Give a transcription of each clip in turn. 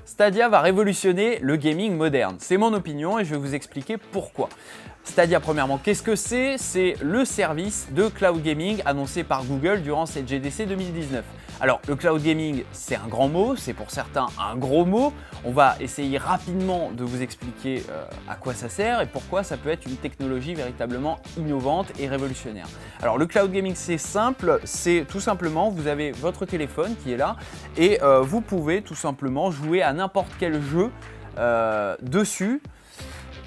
Stadia va révolutionner le gaming moderne. C'est mon opinion et je vais vous expliquer pourquoi. Stadia, premièrement, qu'est-ce que c'est? C'est le service de cloud gaming annoncé par Google durant cette GDC 2019. Alors, le cloud gaming, c'est un grand mot, c'est pour certains un gros mot. On va essayer rapidement de vous expliquer à quoi ça sert et pourquoi ça peut être une technologie véritablement innovante et révolutionnaire. Alors, le cloud gaming, c'est simple, c'est tout simplement, vous avez votre téléphone qui est là et vous pouvez tout simplement jouer à n'importe quel jeu dessus.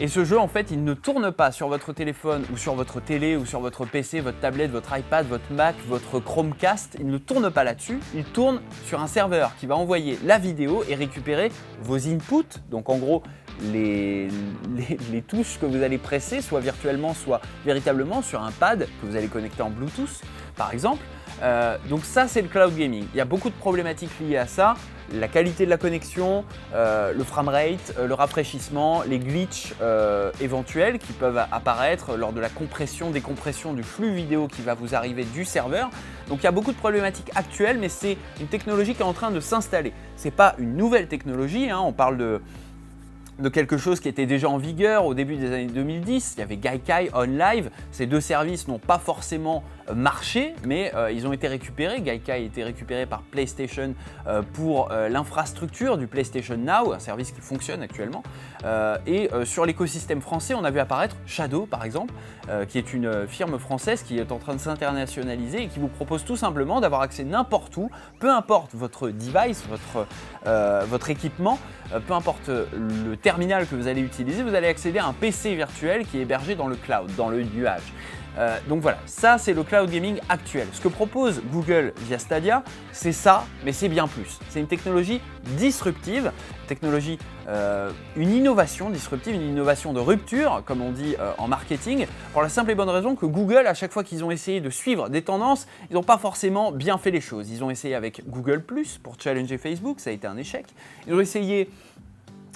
Et ce jeu, en fait, il ne tourne pas sur votre téléphone ou sur votre télé ou sur votre PC, votre tablette, votre iPad, votre Mac, votre Chromecast. Il ne tourne pas là-dessus, il tourne sur un serveur qui va envoyer la vidéo et récupérer vos inputs. Donc en gros, les touches que vous allez presser, soit virtuellement, soit véritablement sur un pad que vous allez connecter en Bluetooth, par exemple. Donc ça, c'est le cloud gaming. Il y a beaucoup de problématiques liées à ça. La qualité de la connexion, le framerate, le rafraîchissement, les glitches éventuels qui peuvent apparaître lors de la compression, décompression du flux vidéo qui va vous arriver du serveur. Donc il y a beaucoup de problématiques actuelles, mais c'est une technologie qui est en train de s'installer. Ce n'est pas une nouvelle technologie, hein, on parle de quelque chose qui était déjà en vigueur au début des années 2010. Il y avait Gaikai, OnLive. Ces deux services n'ont pas forcément marché, mais ils ont été récupérés. Gaikai a été récupéré par PlayStation pour l'infrastructure du PlayStation Now, un service qui fonctionne actuellement. Et sur l'écosystème français, on a vu apparaître Shadow, par exemple, qui est une firme française qui est en train de s'internationaliser et qui vous propose tout simplement d'avoir accès n'importe où, peu importe votre device, votre équipement, peu importe le terminal que vous allez utiliser, vous allez accéder à un PC virtuel qui est hébergé dans le cloud, dans le nuage. Donc voilà, ça c'est le cloud gaming actuel. Ce que propose Google via Stadia, c'est ça, mais c'est bien plus. C'est une technologie disruptive, une innovation disruptive, une innovation de rupture, comme on dit en marketing, pour la simple et bonne raison que Google, à chaque fois qu'ils ont essayé de suivre des tendances, ils n'ont pas forcément bien fait les choses. Ils ont essayé avec Google+, pour challenger Facebook, ça a été un échec. Ils ont essayé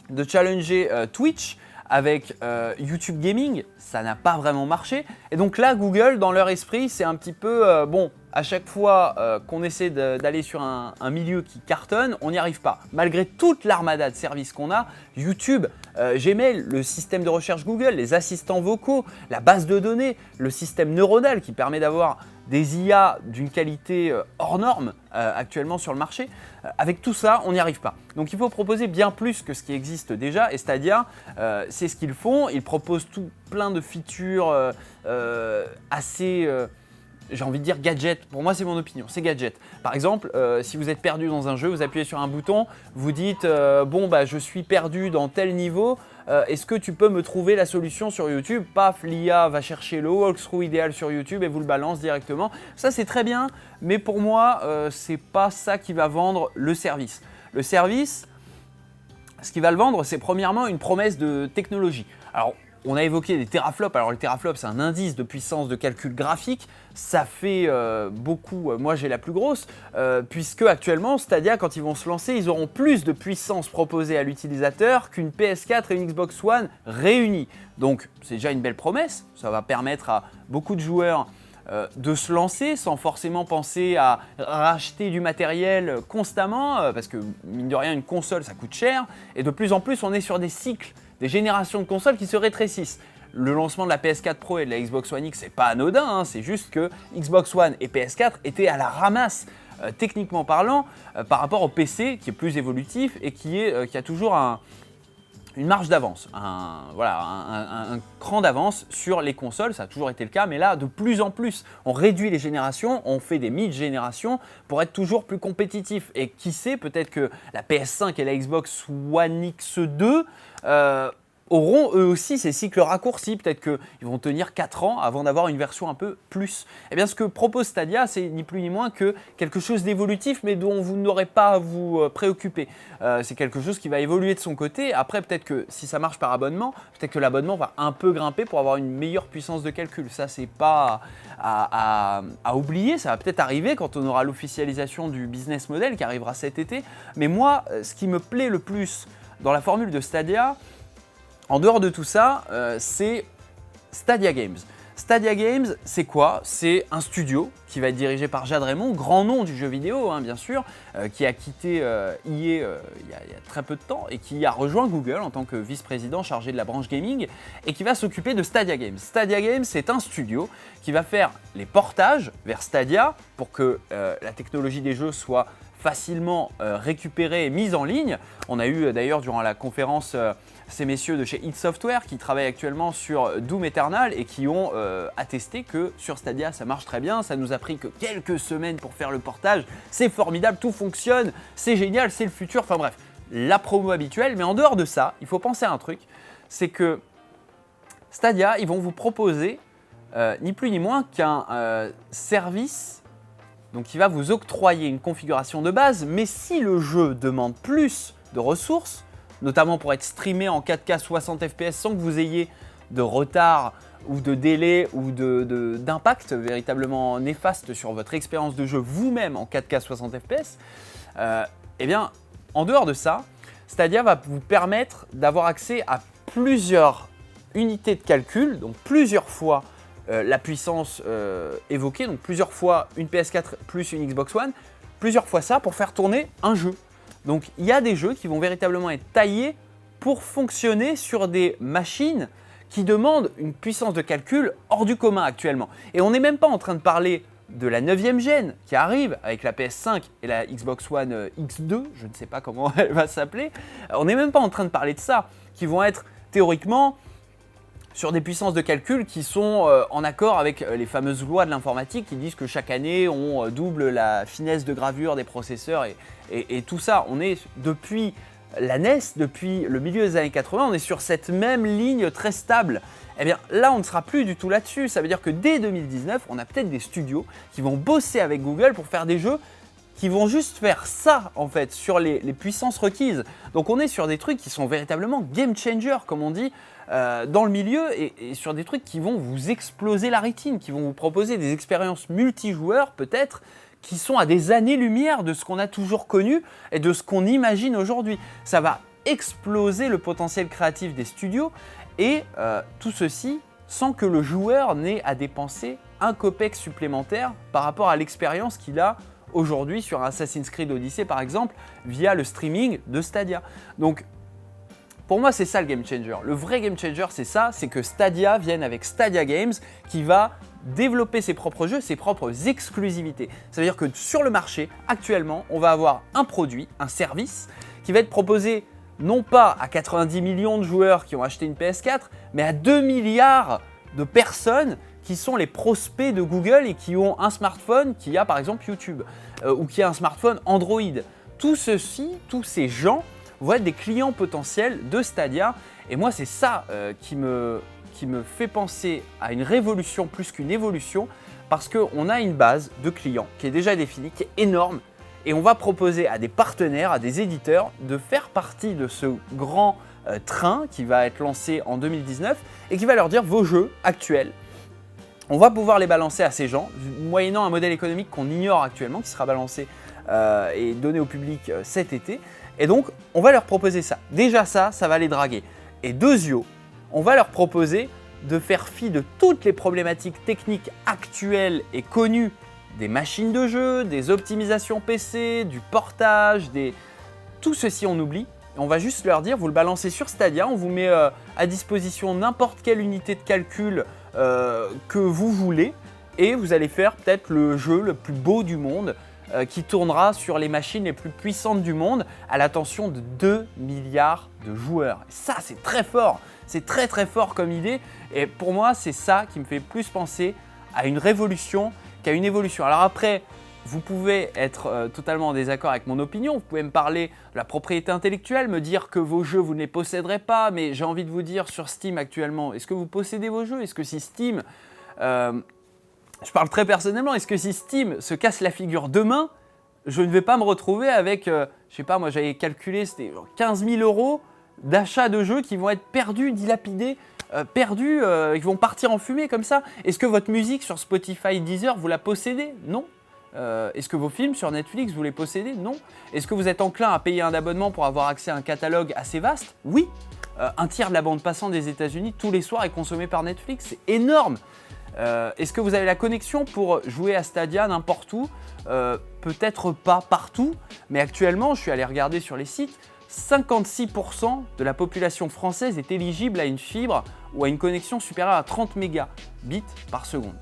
de challenger Twitch avec YouTube Gaming, ça n'a pas vraiment marché. Et donc là, Google, dans leur esprit, c'est un petit peu, bon, à chaque fois qu'on essaie d'aller sur un milieu qui cartonne, on n'y arrive pas. Malgré toute l'armada de services qu'on a, YouTube, Gmail, le système de recherche Google, les assistants vocaux, la base de données, le système neuronal qui permet d'avoir des IA d'une qualité hors norme actuellement sur le marché. Avec tout ça, on n'y arrive pas. Donc il faut proposer bien plus que ce qui existe déjà et Stadia, c'est ce qu'ils font. Ils proposent plein de features assez, j'ai envie de dire gadget. Pour moi, c'est mon opinion, c'est gadget. Par exemple, si vous êtes perdu dans un jeu, vous appuyez sur un bouton, vous dites bon bah je suis perdu dans tel niveau. Est-ce que tu peux me trouver la solution sur YouTube? Paf, l'IA va chercher le walkthrough idéal sur YouTube et vous le balance directement. Ça, c'est très bien, mais pour moi, c'est pas ça qui va vendre le service. Le service, ce qui va le vendre, c'est premièrement une promesse de technologie. Alors, on a évoqué des teraflops. Alors, les teraflops, c'est un indice de puissance de calcul graphique. Ça fait beaucoup. Moi, j'ai la plus grosse, puisque actuellement, Stadia, quand ils vont se lancer, ils auront plus de puissance proposée à l'utilisateur qu'une PS4 et une Xbox One réunies. Donc, c'est déjà une belle promesse. Ça va permettre à beaucoup de joueurs de se lancer sans forcément penser à racheter du matériel constamment, parce que, mine de rien, une console, ça coûte cher. Et de plus en plus, on est sur des cycles, des générations de consoles qui se rétrécissent. Le lancement de la PS4 Pro et de la Xbox One X, c'est pas anodin, hein, c'est juste que Xbox One et PS4 étaient à la ramasse, techniquement parlant, par rapport au PC qui est plus évolutif et qui a toujours une marge d'avance, un cran d'avance sur les consoles. Ça a toujours été le cas, mais là, de plus en plus, on réduit les générations, on fait des mid-générations pour être toujours plus compétitif. Et qui sait, peut-être que la PS5 et la Xbox One X2 auront eux aussi ces cycles raccourcis. Peut-être qu'ils vont tenir 4 ans avant d'avoir une version un peu plus. Eh bien, ce que propose Stadia, c'est ni plus ni moins que quelque chose d'évolutif, mais dont vous n'aurez pas à vous préoccuper. C'est quelque chose qui va évoluer de son côté. Après, peut-être que si ça marche par abonnement, peut-être que l'abonnement va un peu grimper pour avoir une meilleure puissance de calcul. Ça, c'est pas à oublier. Ça va peut-être arriver quand on aura l'officialisation du business model qui arrivera cet été. Mais moi, ce qui me plaît le plus dans la formule de Stadia, en dehors de tout ça, c'est Stadia Games. Stadia Games, c'est quoi? C'est un studio qui va être dirigé par Jade Raymond, grand nom du jeu vidéo, hein, bien sûr, qui a quitté EA il y a très peu de temps et qui a rejoint Google en tant que vice-président chargé de la branche gaming et qui va s'occuper de Stadia Games. Stadia Games, c'est un studio qui va faire les portages vers Stadia pour que la technologie des jeux soit facilement récupérée et mise en ligne. On a eu d'ailleurs durant la conférence ces messieurs de chez id Software qui travaillent actuellement sur Doom Eternal et qui ont attesté que sur Stadia ça marche très bien, ça nous a pris que quelques semaines pour faire le portage, c'est formidable, tout fonctionne, c'est génial, c'est le futur, enfin bref, la promo habituelle. Mais en dehors de ça, il faut penser à un truc, c'est que Stadia, ils vont vous proposer ni plus ni moins qu'un service donc qui va vous octroyer une configuration de base, mais si le jeu demande plus de ressources, notamment pour être streamé en 4K 60 fps sans que vous ayez de retard ou de délai ou d'impact véritablement néfaste sur votre expérience de jeu vous-même en 4K 60 fps, eh bien, en dehors de ça, Stadia va vous permettre d'avoir accès à plusieurs unités de calcul, donc plusieurs fois la puissance évoquée, donc plusieurs fois une PS4 plus une Xbox One, plusieurs fois ça pour faire tourner un jeu. Donc il y a des jeux qui vont véritablement être taillés pour fonctionner sur des machines qui demandent une puissance de calcul hors du commun actuellement. Et on n'est même pas en train de parler de la 9e gène qui arrive avec la PS5 et la Xbox One X2, je ne sais pas comment elle va s'appeler. On n'est même pas en train de parler de ça, qui vont être théoriquement sur des puissances de calcul qui sont en accord avec les fameuses lois de l'informatique qui disent que chaque année on double la finesse de gravure des processeurs et tout ça. On est depuis la NES, depuis le milieu des années 80, on est sur cette même ligne très stable. Eh bien là on ne sera plus du tout là-dessus, ça veut dire que dès 2019 on a peut-être des studios qui vont bosser avec Google pour faire des jeux qui vont juste faire ça en fait sur les puissances requises. Donc on est sur des trucs qui sont véritablement game changer comme on dit dans le milieu et sur des trucs qui vont vous exploser la rétine, qui vont vous proposer des expériences multijoueurs peut-être qui sont à des années-lumière de ce qu'on a toujours connu et de ce qu'on imagine aujourd'hui. Ça va exploser le potentiel créatif des studios et tout ceci sans que le joueur n'ait à dépenser un copec supplémentaire par rapport à l'expérience qu'il a aujourd'hui sur Assassin's Creed Odyssey par exemple via le streaming de Stadia. Donc pour moi c'est ça le game changer. Le vrai game changer c'est ça, c'est que Stadia vienne avec Stadia Games qui va développer ses propres jeux, ses propres exclusivités. Ça veut dire que sur le marché actuellement on va avoir un produit, un service qui va être proposé non pas à 90 millions de joueurs qui ont acheté une PS4 mais à 2 milliards de personnes qui sont les prospects de Google et qui ont un smartphone qui a par exemple YouTube ou qui a un smartphone Android. Tout ceci, tous ces gens vont être des clients potentiels de Stadia et moi c'est ça qui me fait penser à une révolution plus qu'une évolution parce qu'on a une base de clients qui est déjà définie, qui est énorme et on va proposer à des partenaires, à des éditeurs de faire partie de ce grand train qui va être lancé en 2019 et qui va leur dire vos jeux actuels, on va pouvoir les balancer à ces gens, moyennant un modèle économique qu'on ignore actuellement, qui sera balancé et donné au public cet été. Et donc, on va leur proposer ça. Déjà ça va les draguer. Et deuxio, on va leur proposer de faire fi de toutes les problématiques techniques actuelles et connues des machines de jeu, des optimisations PC, du portage, tout ceci on oublie. On va juste leur dire, vous le balancez sur Stadia, on vous met à disposition n'importe quelle unité de calcul que vous voulez et vous allez faire peut-être le jeu le plus beau du monde qui tournera sur les machines les plus puissantes du monde à l'attention de 2 milliards de joueurs. Et ça c'est très fort, c'est très très fort comme idée et pour moi c'est ça qui me fait plus penser à une révolution qu'à une évolution. Alors après, vous pouvez être totalement en désaccord avec mon opinion, vous pouvez me parler de la propriété intellectuelle, me dire que vos jeux vous ne les posséderez pas, mais j'ai envie de vous dire sur Steam actuellement, est-ce que vous possédez vos jeux? Est-ce que si Steam, je parle très personnellement, est-ce que si Steam se casse la figure demain, je ne vais pas me retrouver avec, je sais pas moi j'avais calculé, c'était 15 000 € d'achat de jeux qui vont être perdus, dilapidés, perdus, qui vont partir en fumée comme ça. Est-ce que votre musique sur Spotify, Deezer, vous la possédez? Non. Est-ce que vos films sur Netflix, vous les possédez? Non. Est-ce que vous êtes enclin à payer un abonnement pour avoir accès à un catalogue assez vaste? Oui. Un tiers de la bande passante des États-Unis tous les soirs est consommé par Netflix, c'est énorme. Est-ce que vous avez la connexion pour jouer à Stadia n'importe où? Peut-être pas partout, mais actuellement, je suis allé regarder sur les sites, 56% de la population française est éligible à une fibre ou à une connexion supérieure à 30 mégabits par seconde.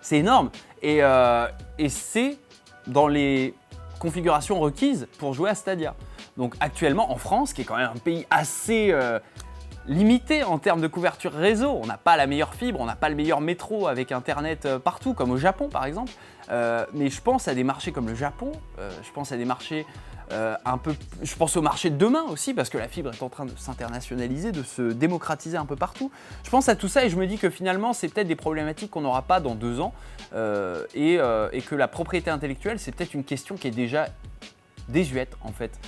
C'est énorme et c'est dans les configurations requises pour jouer à Stadia. Donc actuellement en France, qui est quand même un pays assez limité en termes de couverture réseau, on n'a pas la meilleure fibre, on n'a pas le meilleur métro avec internet partout, comme au Japon par exemple, mais je pense à des marchés comme le Japon, je pense à des marchés je pense au marché de demain aussi, parce que la fibre est en train de s'internationaliser, de se démocratiser un peu partout. Je pense à tout ça et je me dis que finalement, c'est peut-être des problématiques qu'on n'aura pas dans 2 ans et que la propriété intellectuelle, c'est peut-être une question qui est déjà désuète en fait.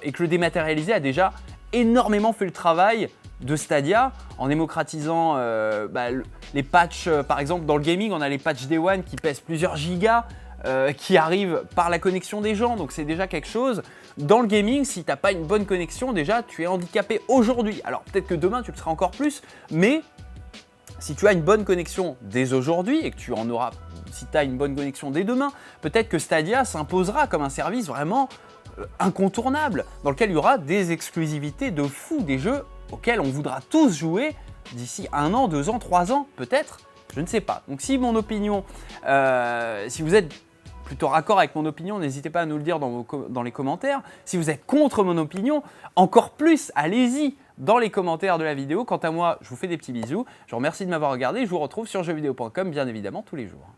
Et que le dématérialisé a déjà énormément fait le travail de Stadia en démocratisant les patchs. Par exemple, dans le gaming, on a les patchs Day One qui pèsent plusieurs gigas. Qui arrive par la connexion des gens, donc c'est déjà quelque chose. Dans le gaming, si tu n'as pas une bonne connexion, déjà tu es handicapé aujourd'hui. Alors peut-être que demain tu le seras encore plus, mais si tu as une bonne connexion dès aujourd'hui et que tu en auras, si tu as une bonne connexion dès demain, peut-être que Stadia s'imposera comme un service vraiment incontournable, dans lequel il y aura des exclusivités de fou, des jeux auxquels on voudra tous jouer d'ici 1 an, 2 ans, 3 ans, peut-être. Je ne sais pas. Donc si mon opinion, si vous êtes plutôt raccord avec mon opinion, n'hésitez pas à nous le dire dans les commentaires. Si vous êtes contre mon opinion, encore plus, allez-y dans les commentaires de la vidéo. Quant à moi, je vous fais des petits bisous. Je vous remercie de m'avoir regardé. Je vous retrouve sur jeuxvideo.com bien évidemment tous les jours.